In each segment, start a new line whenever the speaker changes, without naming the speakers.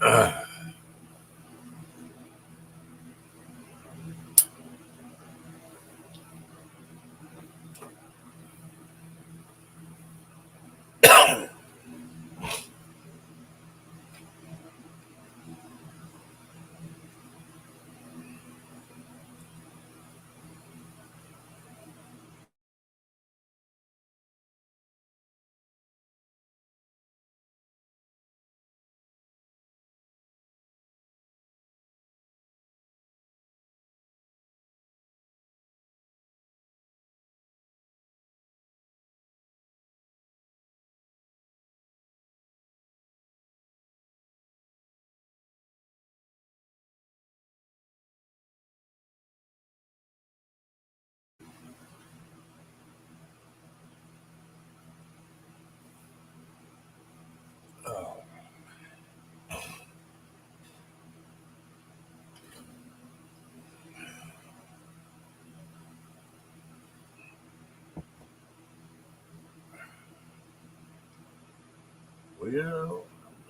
Well,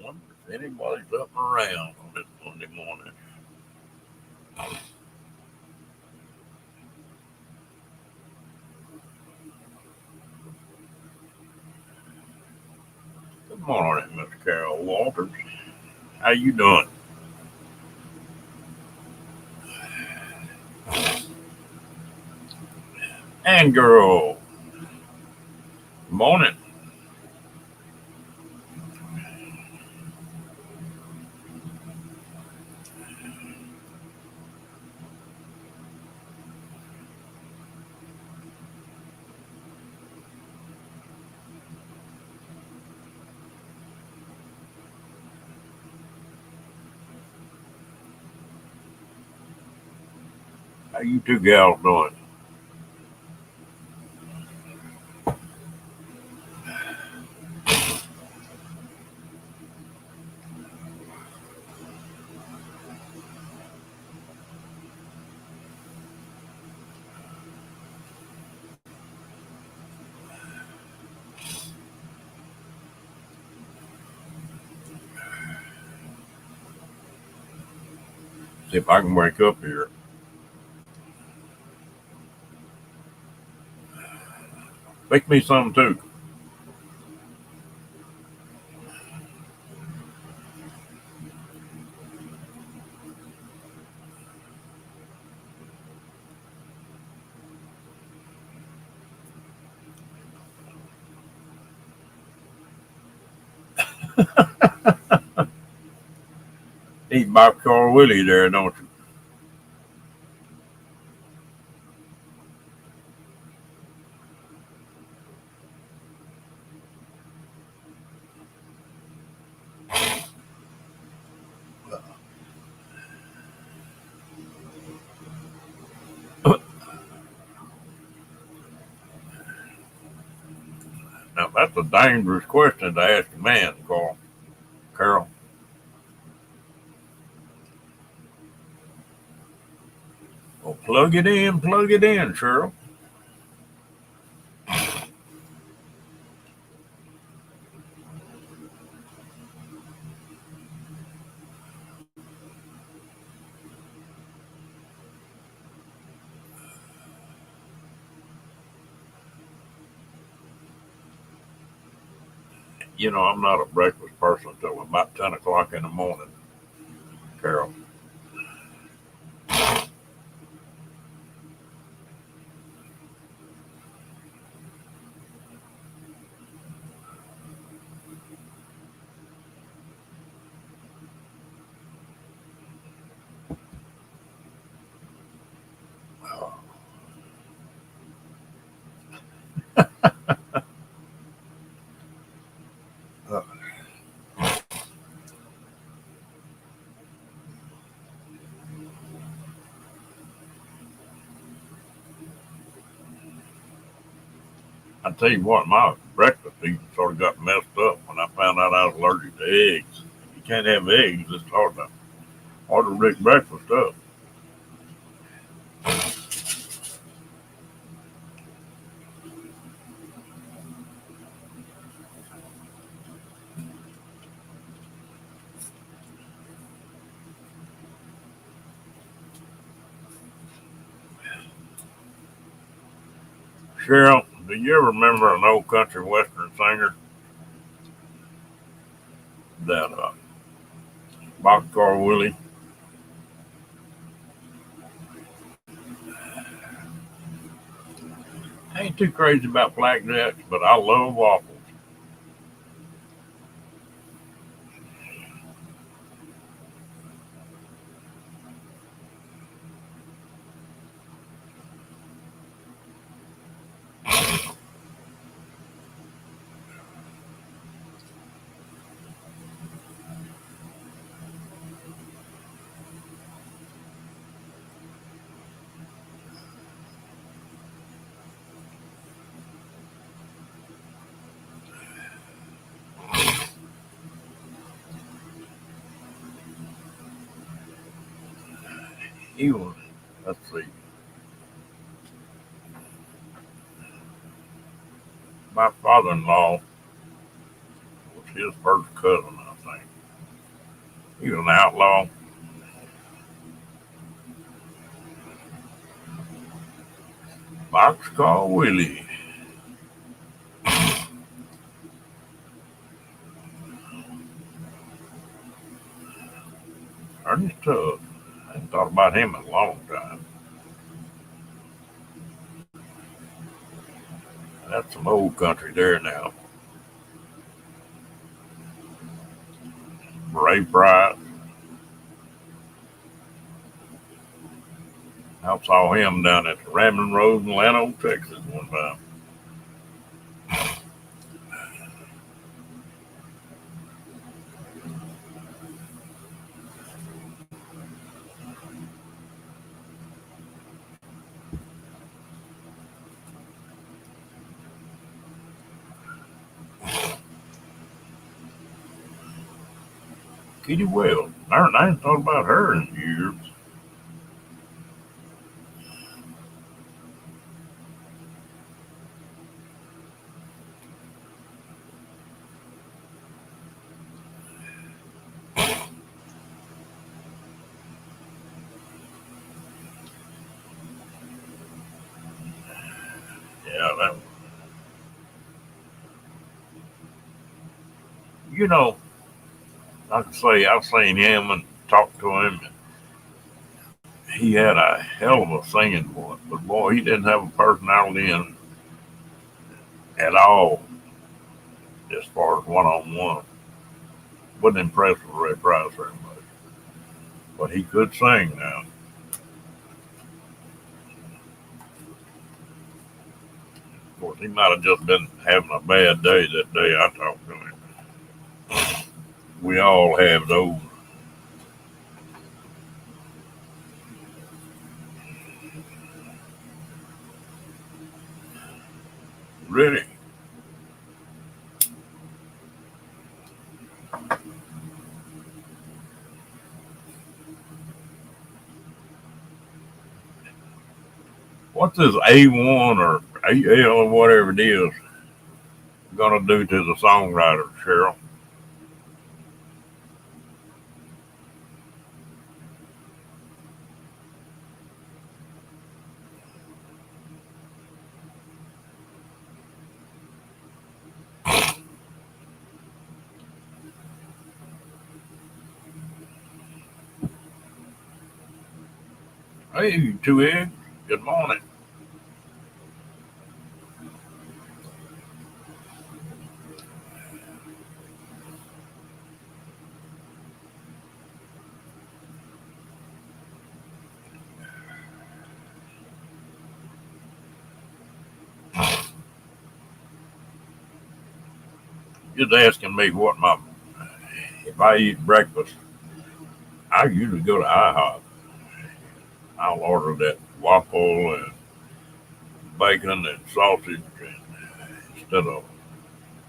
I wonder if anybody's up and around on this Monday morning. Good morning, Miss Carol Walters. How you doing? And girl, morning. How you two gals doing? See if I can wake up here. Make me some too. Eat Boxcar Willie there, don't you? Now that's a dangerous question to ask a man, Carl. Carol. Well, plug it in, Cheryl. You know, I'm not a breakfast person until about 10 o'clock in the morning, Carol. Uh, I tell you what, my breakfast eating sort of got messed up when I found out I was allergic to eggs. You can't have eggs. It's hard to rig breakfast up. Cheryl, do you ever remember an old country western singer that Boxcar Willie? I ain't too crazy about blackjacks, but I love waffles. He was, let's see, my father-in-law was his first cousin, I think. He was an outlaw. Boxcar Willie. Ernest Tubb. I hadn't thought about him in a long time. That's some old country there now. Ray Price. I saw him down at the Ramblin' Road in Llano, Texas one time. Kitty Wells. I hadn't thought about her in years. Yeah, that. You know, I can say I've seen him and talked to him. He had a hell of a singing voice, but boy, he didn't have a personality at all as far as one on one. Wasn't impressed with Ray Price very much, but he could sing now. Of course, he might have just been having a bad day that day I talked to him. We all have those. Really? What's this A1 or AL or whatever it is gonna do to the songwriter, Cheryl? Hey, two eggs. Good morning. Just asking me what my if I eat breakfast. I usually go to IHOP. I'll order that waffle and bacon and sausage instead of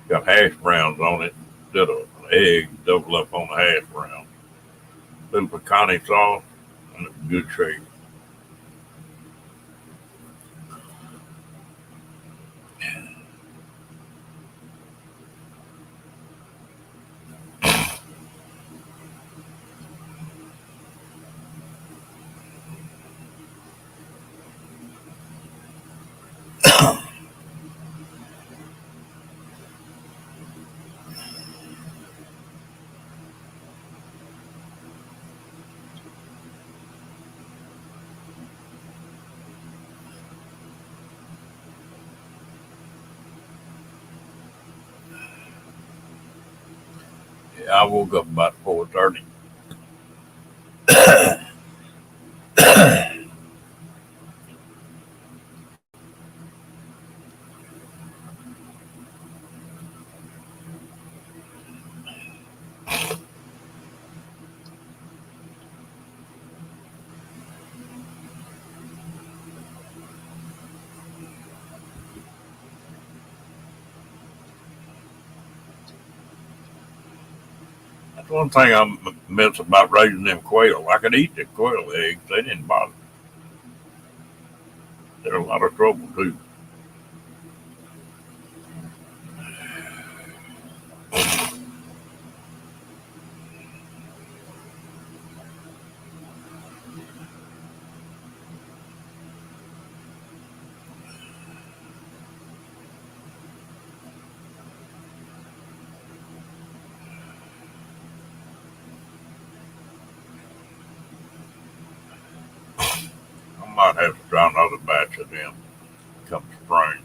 got hash browns on it instead of egg double up on the hash brown. Little pecani sauce and it's good shape. Yeah, I woke up about 4:30. That's one thing I miss about raising them quail. I could eat the quail eggs; they didn't bother. They're a lot of trouble too. I might have to try another batch of them come spring.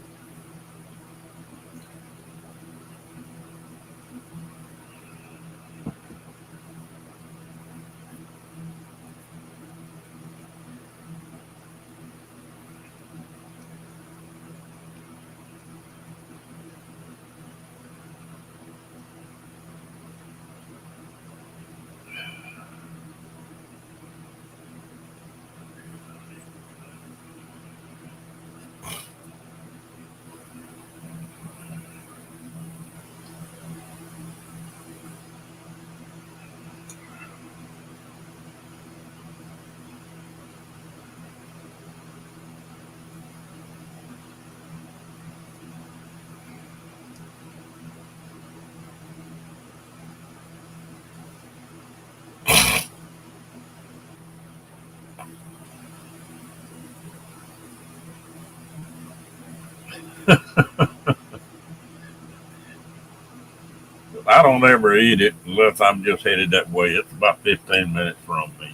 But I don't ever eat it unless I'm just headed that way. It's about 15 minutes from me.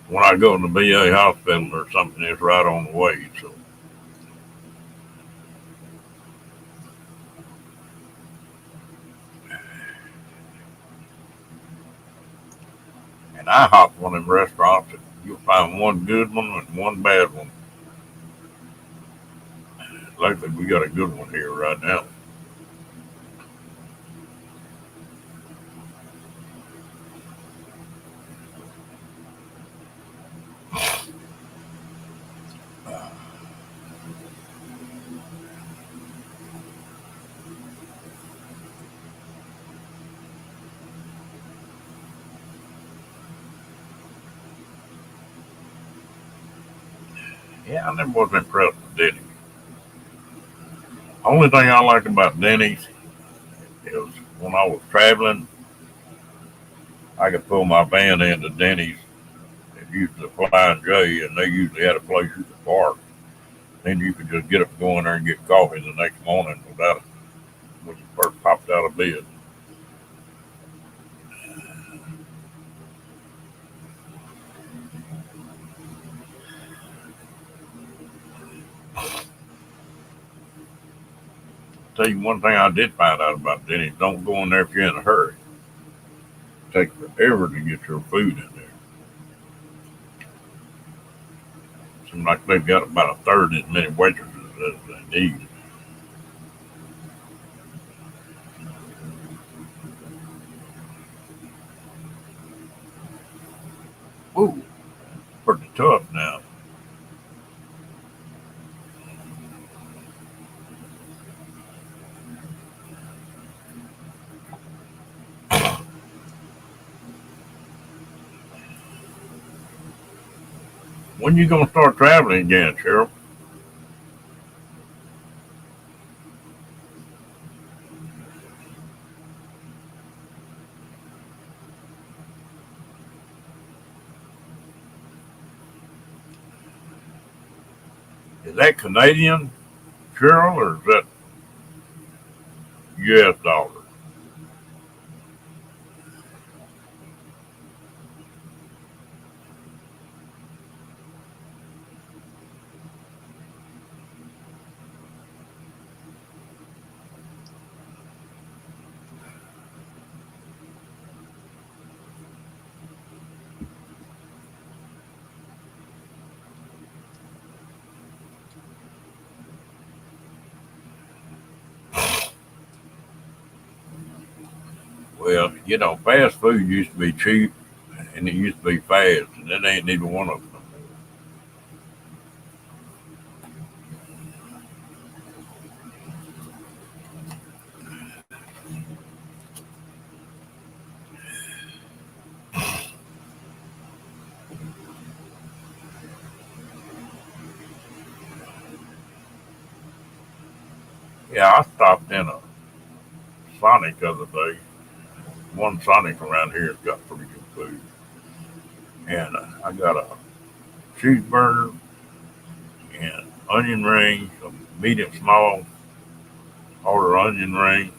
When I go to the VA hospital or something, it's right on the way. So, and IHOP's one of them restaurants that you'll find one good one and one bad one. Lately, we got a good one here right now. Yeah, I never was impressed with Denny's. Only thing I liked about Denny's is when I was traveling, I could pull my van into Denny's and use the Flying J, and they usually had a place you could park. Then you could just get up and go in there and get coffee the next morning without when you first popped out of bed. Tell you one thing I did find out about Denny's: don't go in there if you're in a hurry. It takes forever to get your food in there. Seems like they've got about a third as many waitresses as they need. Woo, pretty tough now. When you gonna start traveling again, Cheryl? Is that Canadian, Cheryl, or is that U.S. dollar? Well, fast food used to be cheap and it used to be fast, and that ain't neither one of them. Yeah, I stopped in a Sonic the other day. One Sonic around here has got pretty good food. And I got a cheeseburger and onion rings, a medium small, order onion ring,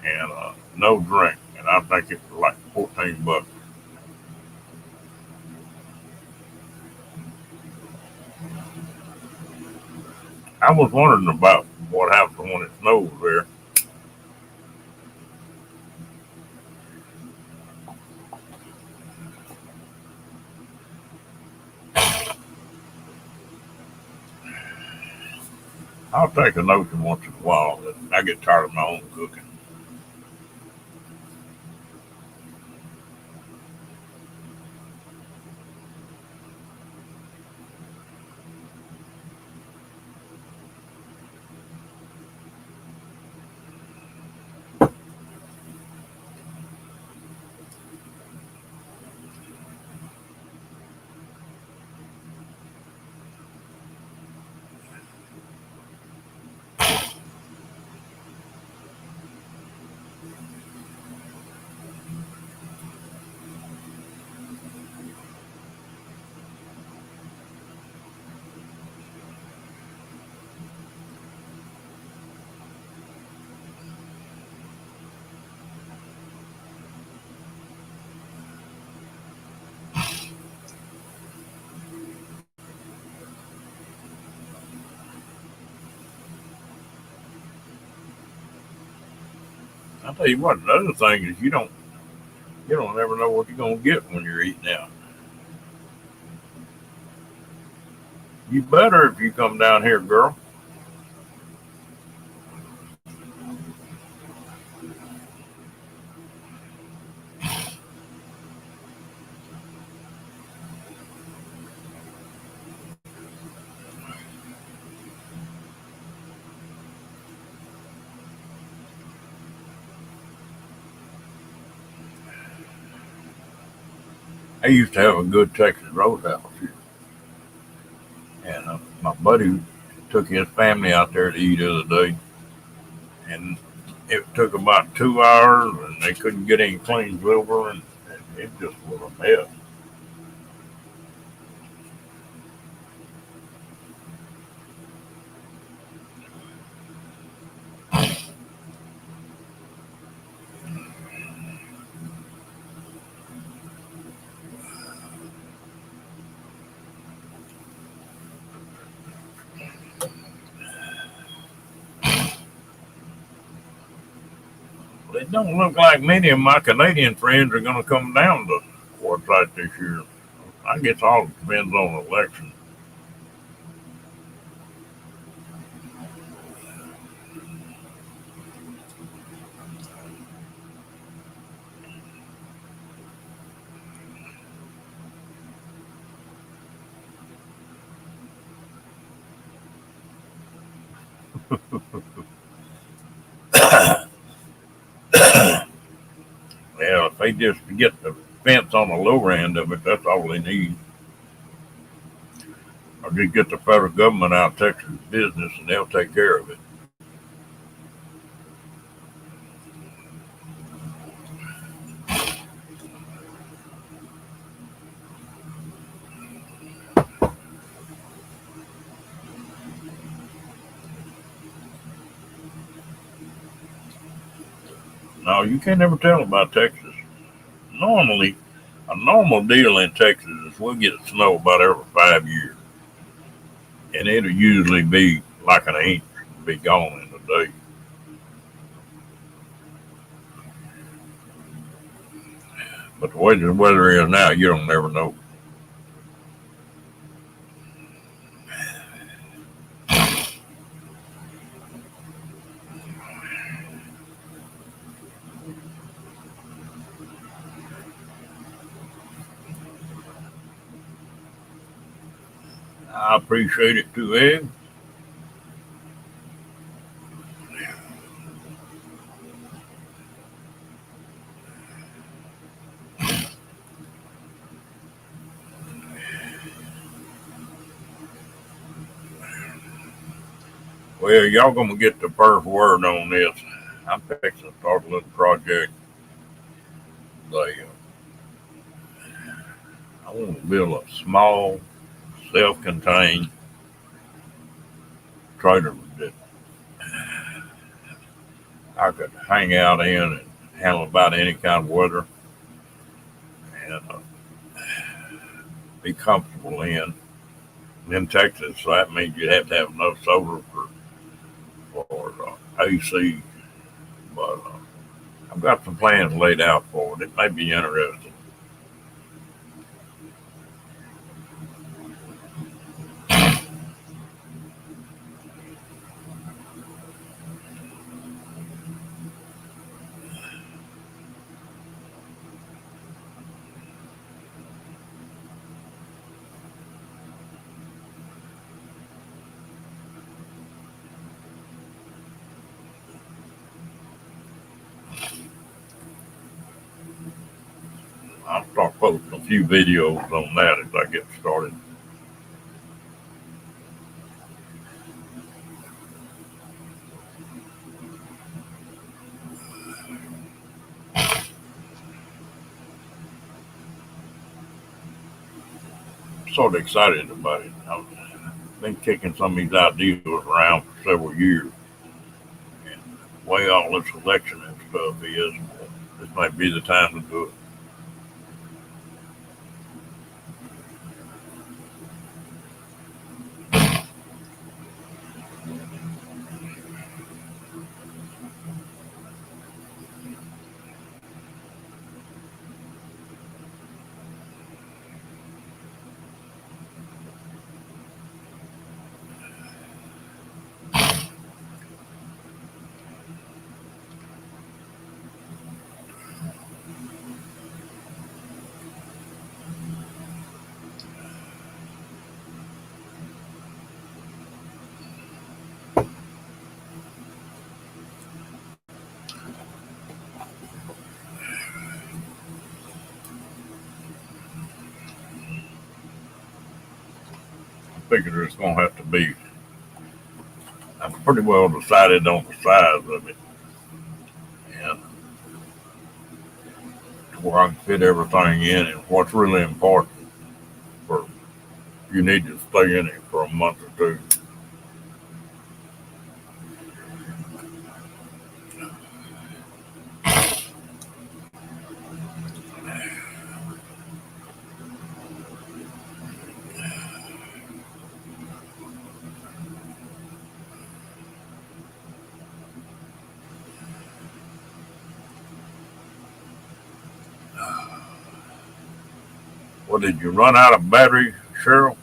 and no drink. And I think it was like $14. I was wondering about what happens when it snows there. I'll take a notion once in a while, but I get tired of my own cooking. I tell you what, the other thing is you don't ever know what you're gonna get when you're eating out. You better if you come down here, girl. I used to have a good Texas Roadhouse here, and my buddy took his family out there to eat the other day, and it took about 2 hours, and they couldn't get any clean silver, and it just was a mess. But it don't look like many of my Canadian friends are going to come down to Quartzsite this year. I guess all depends on the election. Well, if they just get the fence on the lower end of it, that's all they need. Or just get the federal government out of Texas business and they'll take care of it. No, you can't ever tell about Texas. Normally, a normal deal in Texas is we'll get snow about every 5 years, and it'll usually be like an inch, be gone in a day. But the way the weather is now, you don't never know. I appreciate it too, Ed. Well, y'all gonna get the first word on this. I'm fixing to start a little project. They, I want to build a small, self-contained trailer that I could hang out in and handle about any kind of weather and be comfortable in. In Texas, so that means you have to have enough solar for AC. But I've got some plans laid out for it. It may be interesting. I'll start posting a few videos on that as I get started. I'm sort of excited about it. I've been kicking some of these ideas around for several years. And the way all this election and stuff is, this might be the time to do it. I figure it's going to have to be. I'm pretty well decided on the size of it, and where I can fit everything in, and what's really important for you need to stay in it for a month or two. Well, did you run out of battery, Cheryl?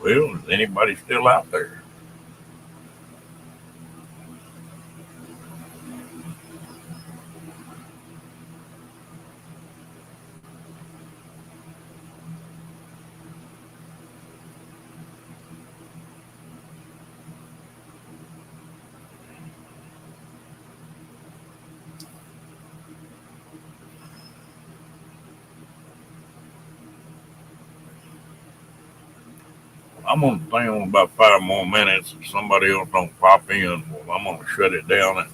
Well, is anybody still out there? I'm gonna stay on about 5 more minutes. If somebody else don't pop in, well, I'm gonna shut it down. And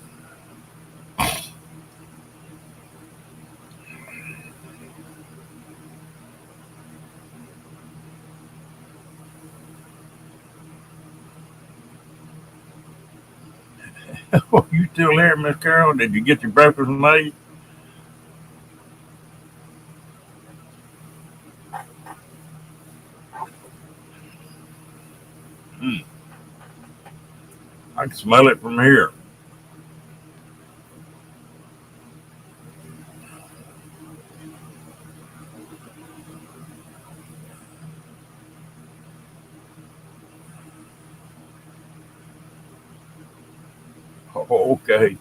Oh, you still here, Miss Carol? Did you get your breakfast made? Mm, I can smell it from here. Oh, okay.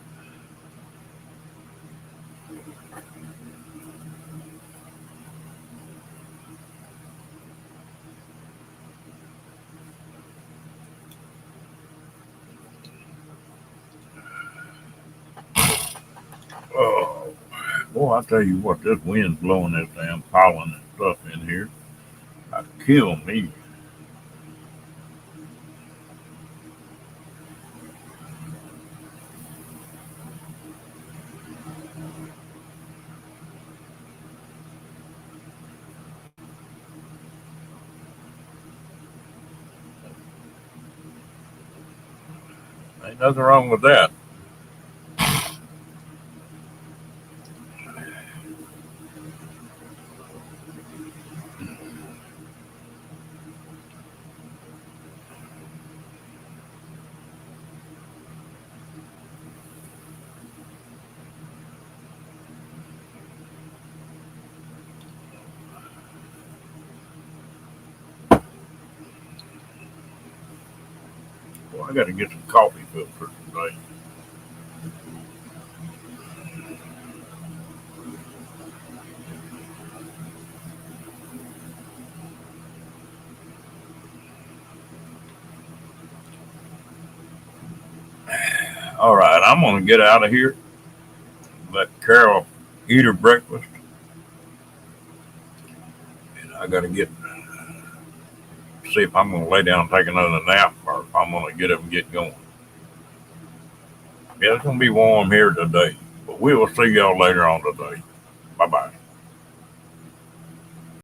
Oh, boy, I tell you what, this wind's blowing this damn pollen and stuff in here. I kill me. Ain't nothing wrong with that. Boy, I got to get some coffee filters today. All right, I'm gonna get out of here. Let Carol eat her breakfast. And I got to get see if I'm gonna lay down and take another nap or if I'm gonna get up and get going. Yeah, it's gonna be warm here today, but we will see y'all later on today. Bye bye.